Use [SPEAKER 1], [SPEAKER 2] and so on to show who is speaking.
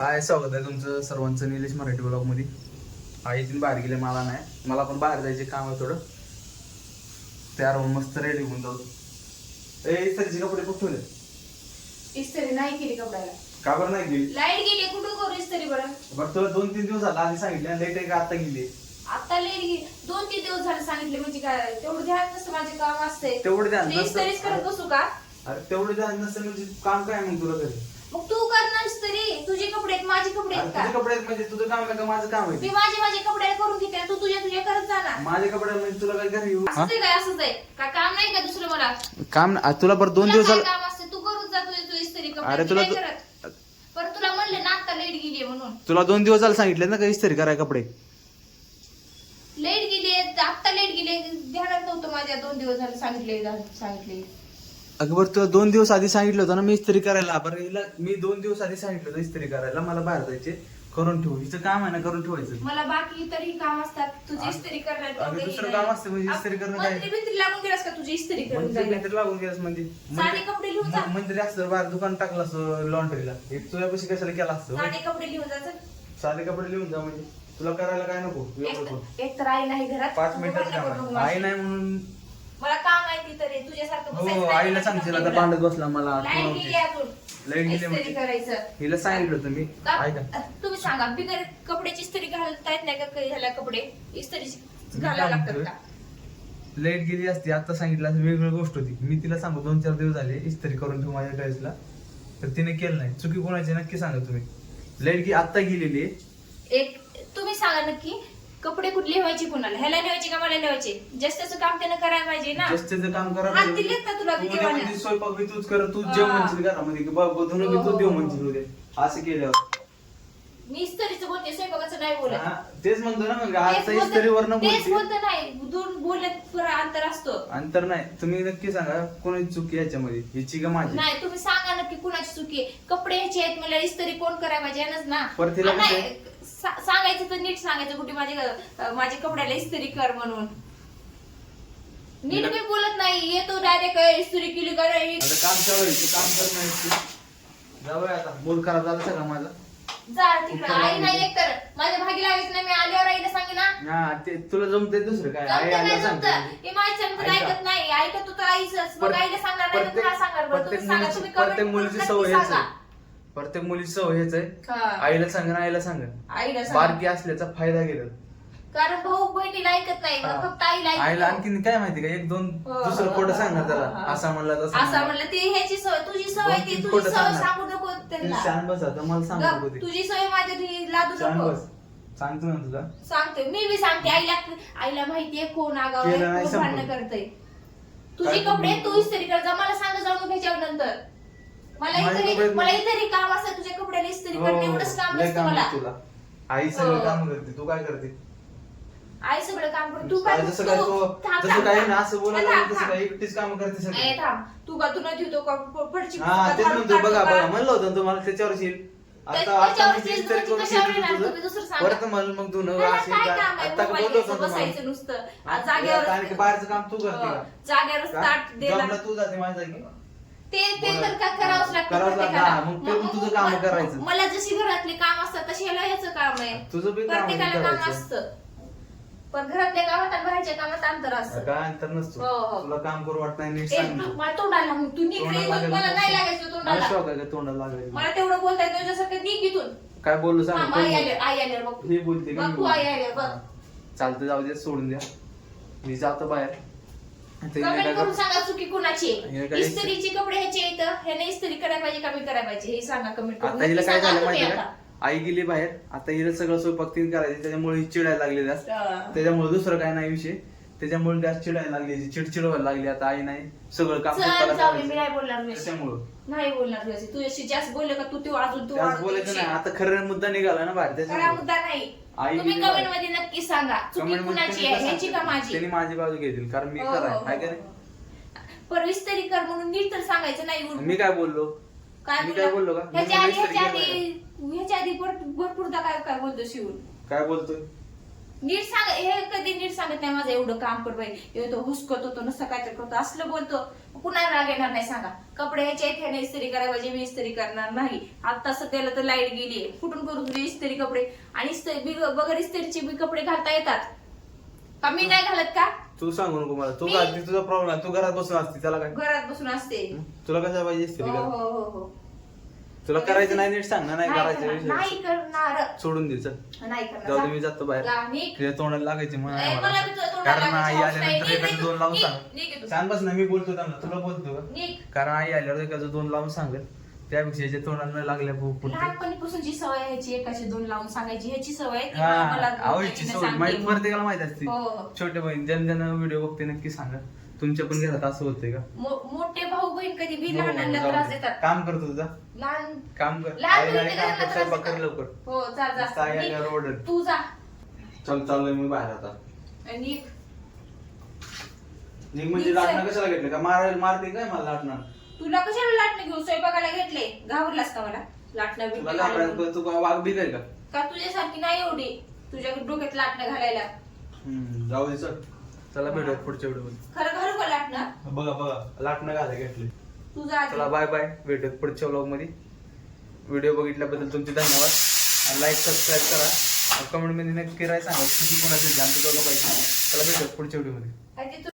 [SPEAKER 1] काय स्वागत आहे तुमचं सर्वांचं निलेश मराठी ब्लॉग मध्ये. आई तीन बाहेर गेले, मला नाही, मला पण बाहेर जायचे काम आहे थोडं. तयार होऊन मस्त रेडी होऊन जाऊ. इस्त्रीचे कपडे कुठे ठेवले?
[SPEAKER 2] इस्त्री नाही केली कपड्याला.
[SPEAKER 1] का बरं नाही गेली?
[SPEAKER 2] लाईट गेली, कुठं करू इस्त्री बरं?
[SPEAKER 1] बरं तुला 2-3 दिवस झाला आधी सांगितलं, लेट आहे का आता गेली?
[SPEAKER 2] आता लाईट गेली 2-3 दिवस झाले सांगितले म्हणजे काय तेवढं ध्यान नसतं, माझे काम असते
[SPEAKER 1] तेवढं ध्यान नसतं.
[SPEAKER 2] इस्त्रीच करत बसू का?
[SPEAKER 1] अरे तेवढं ध्यान नसतं म्हणजे काम काय मग तुला घरी?
[SPEAKER 2] मग तू करणार इस्त्री, तुझे कपडे आहेत माझे कपडे आहेत
[SPEAKER 1] तुझे
[SPEAKER 2] का?
[SPEAKER 1] कपडे आहेत म्हणजे तुझं काम आहे का माझं काम
[SPEAKER 2] मी
[SPEAKER 1] आहे?
[SPEAKER 2] माझे कपडे करून घेते, तू तुझे करत जा ना.
[SPEAKER 1] माझे कपडे म्हणजे तुला काय घरी येऊ?
[SPEAKER 2] असंच आहे काय? असंच आहे का? काम नाही का दुसरं मला?
[SPEAKER 1] काम तुला बरं 2
[SPEAKER 2] तुला
[SPEAKER 1] दिवस
[SPEAKER 2] काय
[SPEAKER 1] झालं.
[SPEAKER 2] काम असते तू करून जा तुझे, तू इस्त्री
[SPEAKER 1] अरे
[SPEAKER 2] कपडे
[SPEAKER 1] तुला
[SPEAKER 2] काय करत? पण तुला म्हणले ना आता लाईट गेली म्हणून.
[SPEAKER 1] तुला 2 दिवस झालं सांगितलं ना का इस्त्री कराय कपडे?
[SPEAKER 2] लाईट गेली आता, लाईट गेली ध्यानात नव्हतं माझ्या. 2 दिवस झाले सांगितले.
[SPEAKER 1] अगं बरं तुला 2 दिवस आधी सांगितलं होतं ना मी इस्त्री करायला. बरं हिला मी 2 दिवस आधी सांगितलं होतं इस्त्री करायला, मला बाहेर जायचे, करून ठेवू. हिचं काम आहे ना करून ठेवायचं.
[SPEAKER 2] मला बाकी तरी काम असतात, तुझी इस्त्री करणार
[SPEAKER 1] अगं
[SPEAKER 2] तेवढे
[SPEAKER 1] दुसरं
[SPEAKER 2] नाही.
[SPEAKER 1] काम असतं म्हणजे इस्त्री करणं काय?
[SPEAKER 2] मंत्री लागून गेलास का तुझी इस्त्री करून
[SPEAKER 1] म्हणजे
[SPEAKER 2] जायला?
[SPEAKER 1] काहीतरी लागून गेलास म्हणजे
[SPEAKER 2] साधे कपडे लिहून जा.
[SPEAKER 1] मंत्री असतं बाहेर दुकान टाकलं असतं लॉन्ड्रीला, एक तुझ्यापाशी कशाला केला असतं?
[SPEAKER 2] साधे कपडे लिहून जायचं.
[SPEAKER 1] साधे कपडे लिहून जा म्हणजे तुला करायला काय नको एवढं पण.
[SPEAKER 2] एक तर आई नाही घरात,
[SPEAKER 1] 5 मिनिटात
[SPEAKER 2] भांडण
[SPEAKER 1] काम
[SPEAKER 2] करू
[SPEAKER 1] आहे.
[SPEAKER 2] नको
[SPEAKER 1] आई
[SPEAKER 2] माझी.
[SPEAKER 1] नाही म्हणून
[SPEAKER 2] मला काम आहे ती तरी तुझ्यासारखं
[SPEAKER 1] हो
[SPEAKER 2] बसायचं नाही.
[SPEAKER 1] आईला सांगशील आता भांडत बसला मला तू
[SPEAKER 2] लाईट
[SPEAKER 1] नव्हती.
[SPEAKER 2] गेली अजून.
[SPEAKER 1] लाईट गेली
[SPEAKER 2] इस्त्री
[SPEAKER 1] म्हणजे
[SPEAKER 2] करायचं.
[SPEAKER 1] हिला सांगितलं होतं मी. ऐका
[SPEAKER 2] तुम्ही सांगा, बिगर कपड्याची इस्त्री घालता येत नाही का? ह्याला कपडे इस्त्री घालायला लागतात का?
[SPEAKER 1] लाईट गेली असती आता सांगितलं असं वेगळी गोष्ट होती. मी तिला सांगू 2-4 दिवस झाले इस्त्री करून ठेवू माझ्या ड्रेसला, तर तिने केलं नाही. चुकी कोणाची नक्की सांगा तुम्ही. लाईट की आता गेलेली आहे.
[SPEAKER 2] एक तुम्ही सांगा नक्की, कपडे कुठले लिहायचे कुणाला? ह्याला लिहायचे का मला लिहायचे? जास्तचं काम त्यानं करायला पाहिजे ना.
[SPEAKER 1] जास्तीचं काम करा.
[SPEAKER 2] हात दिलेत ना तुला
[SPEAKER 1] तू
[SPEAKER 2] किती
[SPEAKER 1] उद्या
[SPEAKER 2] वाल्या?
[SPEAKER 1] म्हणजे स्वयंपाक बी तूच कर, तूच जेव म्हणशील घरामध्ये की बाबा धुणं बी तू देव म्हणशील उद्या. असं केल्यावर
[SPEAKER 2] मी इस्त्रीचं बोलते, स्वयंपाकाचं नाही बोलत.
[SPEAKER 1] हा, तेच म्हणतो ना मग आता इस्त्रीवर न
[SPEAKER 2] तेच
[SPEAKER 1] बोलते.
[SPEAKER 2] बोलत नाही, दोन बोलत पुरा अंतर असतो.
[SPEAKER 1] अंतर नाही. तुम्ही नक्की सांगा कोणाची चुकी याच्यामध्ये, हिची का माझी?
[SPEAKER 2] नाही तुम्ही सांगा नक्की कुणाची चुकी आहे. कपडे ह्याचे आहेत मला इस्त्री कोण करायला पाहिजे यानंच ना.
[SPEAKER 1] परत तिला
[SPEAKER 2] नाही, सांगायचं तर नीट सांगायचं, कुठे माझ्या कपड्याला इस्त्री कर म्हणून. नीट मी बोलत नाही, येतो डायरेक्ट इस्त्री केली का नाही.
[SPEAKER 1] आता काम चालू आहे, तू काम कर नाही. जाऊया आता. मूड खराब झाला सगळा माझा.
[SPEAKER 2] जा तिकडं. आई नाही एक तर माझ्या भागी लागायचं नाही. मी आल्यावर आईला सांगे ना.
[SPEAKER 1] हा ते तुला जमतंय दुसरं काय? आई
[SPEAKER 2] जमतं
[SPEAKER 1] आल्या
[SPEAKER 2] नाही
[SPEAKER 1] सांगते.
[SPEAKER 2] जमतं. हे माझ्या सांगत
[SPEAKER 1] ऐका.
[SPEAKER 2] ऐकत नाही. ऐकत तू तर आईच. मग आईला सांगणार नाही तर
[SPEAKER 1] प्रत्येक
[SPEAKER 2] तुला सांगणार बरं. तुम्ही सांगा,
[SPEAKER 1] मुलीची
[SPEAKER 2] तुम्ही
[SPEAKER 1] प्रत्येक
[SPEAKER 2] comment
[SPEAKER 1] मुलीची
[SPEAKER 2] करून
[SPEAKER 1] सवय
[SPEAKER 2] नक्की
[SPEAKER 1] हेच
[SPEAKER 2] सांगा.
[SPEAKER 1] आहे. प्रत्येक मुलीची सवय हेच आहे.
[SPEAKER 2] हा.
[SPEAKER 1] आईला सांगा आईला सांगा.
[SPEAKER 2] आईला सांगा.
[SPEAKER 1] बारकी असल्याचा फायदा घेतात.
[SPEAKER 2] कारण भाऊ बहिणीला ऐकत नाही,
[SPEAKER 1] हा.
[SPEAKER 2] फक्त आईला ऐकतो.
[SPEAKER 1] आईला आणखीन काय माहिती का, 1-2
[SPEAKER 2] हो,
[SPEAKER 1] दुसरं
[SPEAKER 2] हो,
[SPEAKER 1] खोटं
[SPEAKER 2] हो,
[SPEAKER 1] सांगणार
[SPEAKER 2] हो,
[SPEAKER 1] त्याला.
[SPEAKER 2] हो.
[SPEAKER 1] असा म्हणला तसा
[SPEAKER 2] असं
[SPEAKER 1] म्हणला.
[SPEAKER 2] म्हणलं ती ह्याची सवय, तुझी सवय ती,
[SPEAKER 1] दोन-तीन
[SPEAKER 2] तुझी
[SPEAKER 1] खोटं
[SPEAKER 2] सवय
[SPEAKER 1] सांगणार.
[SPEAKER 2] सांगू नको
[SPEAKER 1] तू
[SPEAKER 2] त्यांना.
[SPEAKER 1] शांत बस आता, मला सांगू नको
[SPEAKER 2] गप,
[SPEAKER 1] ते.
[SPEAKER 2] तुझी सवय माझ्या घरी लादू
[SPEAKER 1] शांत
[SPEAKER 2] नको.
[SPEAKER 1] बस. सांगतो ना तुला.
[SPEAKER 2] सांगते मी बी सांगते आईला माहितीये कोण आगाव आहे,
[SPEAKER 1] केलं नाही
[SPEAKER 2] कोण भांडणं
[SPEAKER 1] संपलं.
[SPEAKER 2] करतंय. तुझे
[SPEAKER 1] काय
[SPEAKER 2] कपडे
[SPEAKER 1] तुम्ही-
[SPEAKER 2] तू इस्त्री कर जा, मला सांग जाऊन घ्यायच्या नंतर.
[SPEAKER 1] माझे कपडे-
[SPEAKER 2] मला इतरी काम असतं, तुझ्या कपड्याला इस्त्री
[SPEAKER 1] हो,
[SPEAKER 2] करणे एवढंच काम
[SPEAKER 1] लय
[SPEAKER 2] नसतं
[SPEAKER 1] काम
[SPEAKER 2] मला.
[SPEAKER 1] आहे तुला. आई सगळं
[SPEAKER 2] हो.
[SPEAKER 1] काम करते, तू काय करते?
[SPEAKER 2] आई सगळं काम करतो. तू काय
[SPEAKER 1] जसं काय
[SPEAKER 2] तू- थांब,
[SPEAKER 1] जसं
[SPEAKER 2] थांब,
[SPEAKER 1] काय
[SPEAKER 2] थांब.
[SPEAKER 1] ना असं बोलायला
[SPEAKER 2] थांब,
[SPEAKER 1] लागलं तसं
[SPEAKER 2] थांब.
[SPEAKER 1] काय एकटीच काम करते सगळी.
[SPEAKER 2] ए, थांब. तू का तू न ठेवतो का पडची
[SPEAKER 1] हा तेच म्हणतो. बघा बघा म्हणलं होतं ना तुम्हाला त्याच्यावरच येईल. आता
[SPEAKER 2] त्याच्यावर
[SPEAKER 1] मी
[SPEAKER 2] तेच
[SPEAKER 1] इस्त्री
[SPEAKER 2] म्हणजे
[SPEAKER 1] करून
[SPEAKER 2] कशावर
[SPEAKER 1] घेतलं
[SPEAKER 2] येणार?
[SPEAKER 1] तुझं.
[SPEAKER 2] तुम्ही दुसरं सांगा.
[SPEAKER 1] परत म्हणलं मग धुणं
[SPEAKER 2] त्याला
[SPEAKER 1] असेल
[SPEAKER 2] काय
[SPEAKER 1] काय?
[SPEAKER 2] काम आहे?
[SPEAKER 1] आता
[SPEAKER 2] मोबाईल
[SPEAKER 1] बोललो होतो
[SPEAKER 2] घ्यायचं,
[SPEAKER 1] तुम्हाला.
[SPEAKER 2] बसायचं नुसतं.
[SPEAKER 1] आणि
[SPEAKER 2] जागेवर
[SPEAKER 1] बाहेरचं काम तू करते
[SPEAKER 2] हो,
[SPEAKER 1] का?
[SPEAKER 2] जागेवर ताट देला.
[SPEAKER 1] जॉबला तू जाते माझ्या जागी.
[SPEAKER 2] ते तर का करावंच लागतं
[SPEAKER 1] करावंच लागतं.
[SPEAKER 2] प्रत्येकाला.
[SPEAKER 1] हा, मग ते पण तुझं काम करायचं.
[SPEAKER 2] मला जशी घरातले काम असतात तशी ह्याला ह्याचं काम आहे.
[SPEAKER 1] तुझं बी काम
[SPEAKER 2] प्रत्येकाला काम
[SPEAKER 1] करायचं.
[SPEAKER 2] असतं, पण घरातल्या कामात आणि बाहेरच्या कामात अंतर असतं.
[SPEAKER 1] काय अंतर नसतो.
[SPEAKER 2] हो, हो.
[SPEAKER 1] तुला काम करू वाटत नाही नीट
[SPEAKER 2] ए,
[SPEAKER 1] सांग.
[SPEAKER 2] मला तोंडाला मग तू निघ रे,
[SPEAKER 1] तोंडाला
[SPEAKER 2] इथून. मला नाही लागायचं
[SPEAKER 1] मला
[SPEAKER 2] तोंडाला.
[SPEAKER 1] शौक आहे का तोंडाला लागायचं?
[SPEAKER 2] मला तेवढं बोलता येत तुझ्यासारखं निघ इथून.
[SPEAKER 1] काय बोलू सांग.
[SPEAKER 2] हा, आई आल्यावर बघ.
[SPEAKER 1] हे बोलते का
[SPEAKER 2] बघ
[SPEAKER 1] मी
[SPEAKER 2] तू आई
[SPEAKER 1] बोलते?
[SPEAKER 2] आल्यावर बघ.
[SPEAKER 1] हा. चालतं जाऊ दे, सोडून द्या. मी जातो बाहेर. आता हिने
[SPEAKER 2] कमेंट
[SPEAKER 1] काय
[SPEAKER 2] करून
[SPEAKER 1] कर-
[SPEAKER 2] सांगा चुकी कुणाची
[SPEAKER 1] हे
[SPEAKER 2] आहे.
[SPEAKER 1] काय-
[SPEAKER 2] इस्त्रीचे कपडे ह्याचे येतं, ह्याने इस्त्री करायला पाहिजे का मी करायला पाहिजे हे सांगा कमेंट करून.
[SPEAKER 1] आता हिला
[SPEAKER 2] नक्की
[SPEAKER 1] काय
[SPEAKER 2] सांगा
[SPEAKER 1] झालं
[SPEAKER 2] तुम्ही
[SPEAKER 1] माहिती
[SPEAKER 2] आता.
[SPEAKER 1] का, आई गेली बाहेर. आता हिला सगळं स्वयंपाक तीन करायचे, त्याच्यामुळे ही चिडायला लागलेली असते.
[SPEAKER 2] हा.
[SPEAKER 1] त्याच्यामुळे दुसरं काय नाही विषय. त्याच्यामुळे जास्त चिडायला लागली, चिडचिड व्हायला लागली. आता आई नाही, सगळं काम
[SPEAKER 2] चल
[SPEAKER 1] स्वतःला
[SPEAKER 2] जाऊ दे, मी
[SPEAKER 1] करायचं.
[SPEAKER 2] नाही बोलणार तुझ्याशी.
[SPEAKER 1] त्याच्यामुळं
[SPEAKER 2] नाही बोलणार तुझ्याशी जास्त बोलले का तू अजून तू
[SPEAKER 1] त्याच
[SPEAKER 2] वाढवतो
[SPEAKER 1] बोलायचं
[SPEAKER 2] विषय.
[SPEAKER 1] नाही. आता खरं मुद्दा निघाला ना बाहेर,
[SPEAKER 2] खरा
[SPEAKER 1] त्याच्यामुळे
[SPEAKER 2] मुद्दा नाही.
[SPEAKER 1] आई
[SPEAKER 2] तुम्ही
[SPEAKER 1] गेली
[SPEAKER 2] कमेंट
[SPEAKER 1] बाहेर.
[SPEAKER 2] मध्ये नक्की सांगा चुकी
[SPEAKER 1] कमेंट
[SPEAKER 2] कुणाची आहे, ह्याची का माझी.
[SPEAKER 1] त्यांनी माझी बाजू घेतील, कारण मी
[SPEAKER 2] हो,
[SPEAKER 1] कराय
[SPEAKER 2] हो,
[SPEAKER 1] काय का
[SPEAKER 2] हो,
[SPEAKER 1] नाही.
[SPEAKER 2] हो. पण इस्त्री कर म्हणून नीट तर सांगायचं नाही.
[SPEAKER 1] मी काय बोललो?
[SPEAKER 2] काय
[SPEAKER 1] मी काय बोललो का? मी
[SPEAKER 2] ह्याच्या
[SPEAKER 1] म्हणलं
[SPEAKER 2] आधी
[SPEAKER 1] इस्त्री केलं
[SPEAKER 2] ह्याच्या आधी भरपूरदा काय काय बोलतो शिवून.
[SPEAKER 1] काय बोलतोय?
[SPEAKER 2] नीट सांग, हे कधी नीट सांगत नाही माझं एवढं काम कर बाई, तो हुसकत होतो नुसतं काहीतरी करतो असलं बोलतो. कुणाला राग येणार नाही सांगा. कपडे ह्याच्या इथे इस्त्री करायला पाहिजे, मी इस्त्री करणार नाही. आता सध्याला तर लाईट गेली, कुठून करू तुझे इस्त्री कपडे? आणि बगर इस्त्रीचे बी कपडे घालता येतात का? मी नाही घालत का?
[SPEAKER 1] तू सांगू नको मला, तू घालती तुझा प्रॉब्लेम, तू घरात बसून असते त्याला काय?
[SPEAKER 2] घरात बसून असते.
[SPEAKER 1] तुला कसं पाहिजे इस्त्री
[SPEAKER 2] हो
[SPEAKER 1] करायला?
[SPEAKER 2] हो हो हो.
[SPEAKER 1] तुला करायचं नाही नीट सांग ना. नाही
[SPEAKER 2] नाही
[SPEAKER 1] करायचं
[SPEAKER 2] करणार, नाही
[SPEAKER 1] विषय
[SPEAKER 2] करणार,
[SPEAKER 1] सोडून दे चल.
[SPEAKER 2] नाही करणार.
[SPEAKER 1] जाऊ दे मी जातो बाहेर.
[SPEAKER 2] जा, निघ.
[SPEAKER 1] तुझ्या तोंडाला लागायची म्हणून
[SPEAKER 2] ए,
[SPEAKER 1] नाही
[SPEAKER 2] मला
[SPEAKER 1] मला.
[SPEAKER 2] बी तुझ्या तोंडाला
[SPEAKER 1] कारण आई
[SPEAKER 2] लागायची हौस
[SPEAKER 1] आल्यानंतर
[SPEAKER 2] नाही.
[SPEAKER 1] एखादं दोन लावून
[SPEAKER 2] निघ,
[SPEAKER 1] सांग.
[SPEAKER 2] निघ तू.
[SPEAKER 1] सांग बस ना, मी बोलतो त्यांना, तुला बोलतो का?
[SPEAKER 2] निघ.
[SPEAKER 1] कारण आई आल्यावर एखादं दोन लावून सांगेल, त्यापेक्षा याच्या तोंडाला लागल्या पुरते.
[SPEAKER 2] लहानपणीपासूनची सवय ह्याची, एकाचे दोन लावून सांगायची ह्याची सवय आहे, ती
[SPEAKER 1] हा
[SPEAKER 2] मला
[SPEAKER 1] आवडीची
[SPEAKER 2] सांगते
[SPEAKER 1] सवय माहिती,
[SPEAKER 2] मी.
[SPEAKER 1] प्रत्येकाला माहित असते.
[SPEAKER 2] हो, हो.
[SPEAKER 1] छोटे बहीण ज्यांना व्हिडिओ बघते नक्की सांगा, तुमच्या पण घरात असं होतंय का?
[SPEAKER 2] मोठे भाऊ बहीण कधी बी
[SPEAKER 1] हो,
[SPEAKER 2] लहानांना
[SPEAKER 1] जाऊ
[SPEAKER 2] त्रास
[SPEAKER 1] दे.
[SPEAKER 2] देतात.
[SPEAKER 1] काम करतो तुझा,
[SPEAKER 2] लहान
[SPEAKER 1] काम कर.
[SPEAKER 2] लहान
[SPEAKER 1] आई नाही
[SPEAKER 2] बहिणीला
[SPEAKER 1] काम कर,
[SPEAKER 2] त्रास
[SPEAKER 1] स्वयंपाक कर
[SPEAKER 2] देतात.
[SPEAKER 1] लवकर.
[SPEAKER 2] हो चाल जा.
[SPEAKER 1] साई आल्यावर ओरडल.
[SPEAKER 2] तू जा
[SPEAKER 1] चल चाललोय मी बाहेर आता.
[SPEAKER 2] निघ.
[SPEAKER 1] निघ म्हणजे
[SPEAKER 2] निघ,
[SPEAKER 1] लाटणं
[SPEAKER 2] चल.
[SPEAKER 1] कशाला घेतलं का? मारते काय मला लाटणं?
[SPEAKER 2] तुला कशाला लाटणं घेऊन स्वयंपाकाला घेतले? घाबरलास का मला? लाटणं
[SPEAKER 1] तुला
[SPEAKER 2] बिटणं
[SPEAKER 1] लाटणं
[SPEAKER 2] घालायला?
[SPEAKER 1] तू का वाघ बिघेल का?
[SPEAKER 2] का तुझ्यासारखी नाही एवढी तुझ्या डोक्यात लाटणं घालायला?
[SPEAKER 1] जाऊ दे चल. चला भेटूया पुढच्या व्हिडिओ
[SPEAKER 2] खरं घालू का लाटणं?
[SPEAKER 1] बघा बघा लाटणं घालाय घेतले.
[SPEAKER 2] तू जा आधी.
[SPEAKER 1] चला बाय बाय, भेटूयात पुढच्या व्लॉग मध्ये. व्हिडिओ बघितल्याबद्दल तुमचे धन्यवाद. लाईक सबस्क्राईब करा, कमेंट मध्ये नक्की राहायला सांगा किती कोणाचे ध्यान दोघं पाहिजे. चला भेटूयात पुढच्या व्हिडिओ मध्ये.
[SPEAKER 2] आधी तू